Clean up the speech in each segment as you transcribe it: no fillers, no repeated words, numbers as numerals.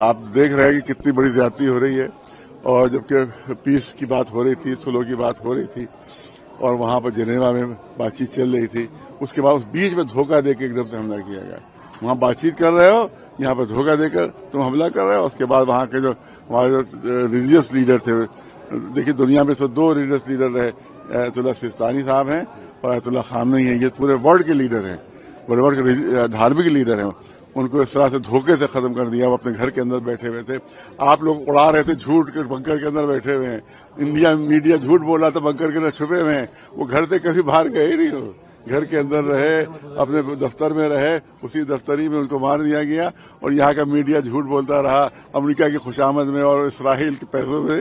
آپ دیکھ رہے ہیں کہ کتنی بڑی زیادتی ہو رہی ہے، اور جبکہ پیس کی بات ہو رہی تھی، سلو کی بات ہو رہی تھی، اور وہاں پر جنیوا میں بات چیت چل رہی تھی، اس کے بعد اس بیچ میں دھوکہ دے کے ایک دم سے حملہ کیا گیا۔ وہاں بات چیت کر رہے ہو، یہاں پر دھوکہ دے کر تم حملہ کر رہے ہو۔ اس کے بعد وہاں کے جو ہمارے ریلیجیس لیڈر تھے، دیکھیے دنیا میں تو 2 ریلیجیس لیڈر رہے، آیت اللہ سستانی صاحب ہیں اور آیت اللہ خامنئی ہیں، یہ پورے ورلڈ کے لیڈر ہیں، بڑے ورلڈ کے دھارمک لیڈر ہیں۔ ان کو اس طرح سے دھوکے سے ختم کر دیا، وہ اپنے گھر کے اندر بیٹھے ہوئے تھے، آپ لوگ اڑا رہے تھے جھوٹ کے، بنکر کے اندر بیٹھے ہوئے ہیں، انڈیا میڈیا جھوٹ بولا تھا، بنکر کے اندر چھپے ہوئے ہیں، وہ گھر سے کبھی باہر گئے ہی نہیں، ہو گھر کے اندر رہے، اپنے دفتر میں رہے، اسی دفتری میں ان کو مار دیا گیا، اور یہاں کا میڈیا جھوٹ بولتا رہا امریکہ کی خوشامد میں اور اسرائیل کے پیسوں سے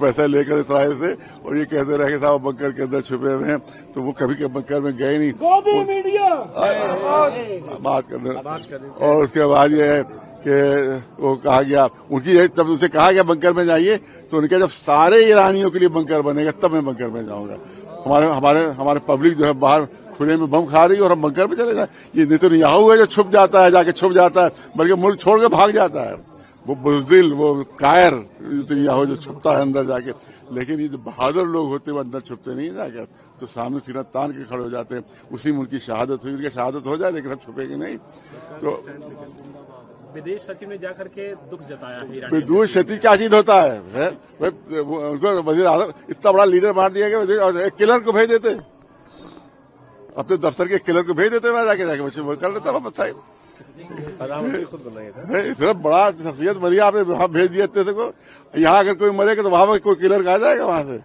پیسے لے کر اسرائیل سے، اور یہ کہتے رہے کہ صاحب بنکر کے اندر چھپے ہوئے ہیں، تو وہ کبھی بنکر میں گئے نہیں، بات کرنے۔ اور اس کے بعد یہ ہے کہ وہ کہا گیا، جب اسے کہا گیا بنکر میں جائیے، تو انہوں نے کہا جب سارے ایرانیوں کے لیے بنکر بنے گا تب میں بنکر میں جاؤں گا۔ ہمارے پبلک جو ہے باہر کھلے میں بم کھا رہی ہے اور ہم بنکر میں چلے جائیں۔ یہ نیتنیاہو ہے جو چھپ جاتا ہے، جا کے چھپ جاتا ہے، بلکہ ملک چھوڑ کے بھاگ جاتا ہے، وہ بزدل، وہ قائر نیتنیاہو جو چھپتا ہے اندر جا کے۔ لیکن یہ جو بہادر لوگ ہوتے ہیں وہ اندر چھپتے نہیں جا کر، تو سامنے سینہ تان کے کھڑے ہو جاتے ہیں۔ اسی ملک کی شہادت ہوئی، ان کی شہادت ہو جائے لیکن سب چھپے گی نہیں۔ تو विदेश सचिव ने जाकर के दुख जताया है। विदेश सचिव क्या चीज होता है? उनको वजीर आजम इतना बड़ा लीडर मार दिया गया, एक किलर को भेज देते, अपने दफ्तर के किलर को भेज देते, वहां जाके वो कर लेता बताइए। इतना बड़ा शख्सियत मरी, आपने वहां भेज दिया इतने को। यहाँ अगर कोई मरेगा तो वहां पर कोई किलर आ जाएगा वहां से,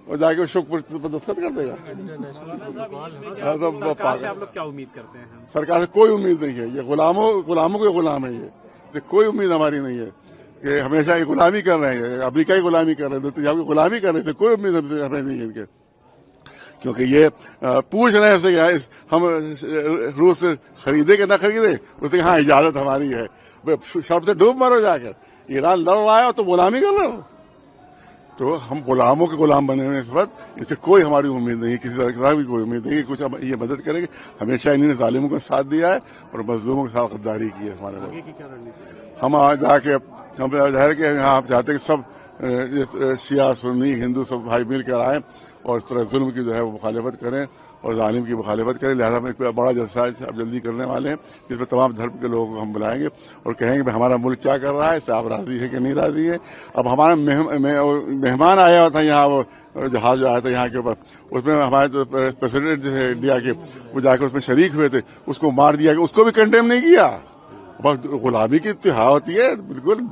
और जाके शोक पर दस्तखत कर देगा। सरकार से आप लोग क्या उम्मीद करते हैं? सरकार से कोई उम्मीद नहीं है, ये गुलामों के गुलाम है, ये कोई उम्मीद हमारी नहीं है कि हमेशा ये गुलामी कर रहे हैं, अमेरिका की गुलामी कर रहे हैं, तो यहाँ की गुलामी कर रहे थे, कोई उम्मीद हमें नहीं है इनके। क्योंकि ये पूछ रहे हैं हम रूस से खरीदे कि ना खरीदे, उसने हाँ इजाजत हमारी है, शर्त से डूब मरो जाकर। ईरान लड़ रहा है तो गुलामी कर रहे हो, तो हम गुलामों के गुलाम बने हुए इस वक्त। इससे कोई हमारी उम्मीद नहीं है, किसी तरह की कोई उम्मीद नहीं है कुछ ये मदद करेंगे। हमेशा इन्होंने जालिमों का साथ दिया है और मजलूमों के साथ गद्दारी की है हमारे लोग। हम आज जाके हम जाहिर के यहाँ आप चाहते हैं कि सब शिया सुन्नी हिंदू सब भाई मिल कर आए और इस तरह जुल्म की जो है वो मुखालिफत करें और जालिम की मुखालिफत करें। लिहाजा हम एक बड़ा जलसा अब जल्दी करने वाले हैं, जिसमें तमाम धर्म के लोगों को हम बुलाएंगे और कहेंगे भाई हमारा मुल्क क्या कर रहा है, इससे आप राजी है कि नहीं राजी है। अब हमारा मेहमान आया हुआ था यहाँ, वो जहाज जो आया था यहाँ के ऊपर, उसमें हमारे जो प्रेसिडेंट थे इंडिया के, वो जाकर उसमें शरीक हुए थे, उसको मार दिया गया, उसको भी कंडेम नहीं किया। गुलामी की इत्तिहा होती है, बिल्कुल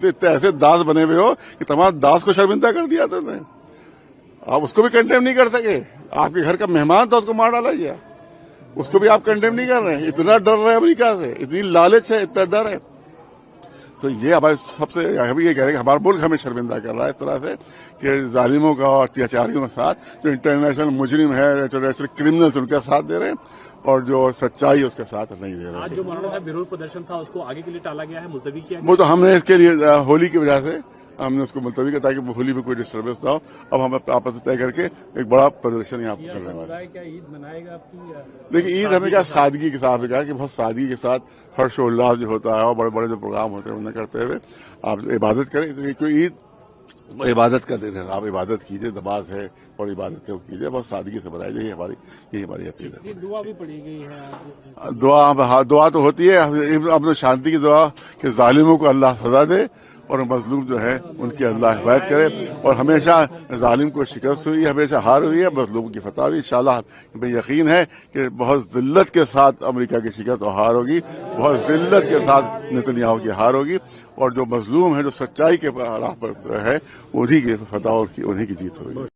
इतने ऐसे दास बने हुए हो कि तमाम दास को शर्मिंदा कर दिया था। आप उसको भी कंडेम नहीं कर सके, आपके घर का मेहमान था उसको मार डाला गया, उसको भी आप कंडेम नहीं कर रहे हैं। इतना डर रहे हैं अमेरिका से, इतनी लालच है, इतना डर है। तो ये हमारे सबसे हम ये कह रहे हैं कि हमारा मुल्क हमें शर्मिंदा कर रहा है इस तरह से कि जालिमों का और अत्याचारियों के साथ जो इंटरनेशनल मुजरिम है, इंटरनेशनल क्रिमिनल्स उनके साथ दे रहे हैं और जो सच्चाई उसके साथ नहीं दे रहे हैं। आज जो मौलाना साहब विरोध प्रदर्शन था उसको आगे के लिए टाला गया है, मुलतवी किया गया। वो तो हमने इसके लिए होली की वजह से हमने उसको मुलतवी किया ताकि होली में कोई डिस्टर्बेंस ना हो। अब हम आपस में तय करके एक बड़ा प्रदर्शन यहाँ पर करने वाले हैं। क्या ईद मनाएगा आपकी? देखिए ईद हमें क्या सादगी के साथ कहा कि बहुत सादगी के साथ हर्षोल्लास जो होता है और बड़े बड़े जो प्रोग्राम होते हैं उन्हें करते हुए आप इबादत करें। क्योंकि ईद इबादत का दिन है, आप इबादत कीजिए, नमाज है और इबादत कीजिए, बहुत सादगी से बनाई जाइए। यही हमारी अपील है। दुआ भी पड़ी गई है, दुआ तो होती है, अपने शांति की दुआ कि जालिमों को अल्लाह सजा दे और मजलूम जो है उनकी अल्लाह हिफायत करे। और हमेशा जालिम को शिकस्त हुई है, हमेशा हार हुई है, मजलूम की फतह हुई। इंशाअल्लाह हमें यकीन है कि बहुत जिल्लत के साथ अमेरिका की शिकस्त और हार होगी, बहुत जिल्लत के साथ नेतन्याहू की हार होगी, और जो मजलूम है, जो सच्चाई के राह पर है, उन्हीं की फतह और उन्हीं की जीत होगी।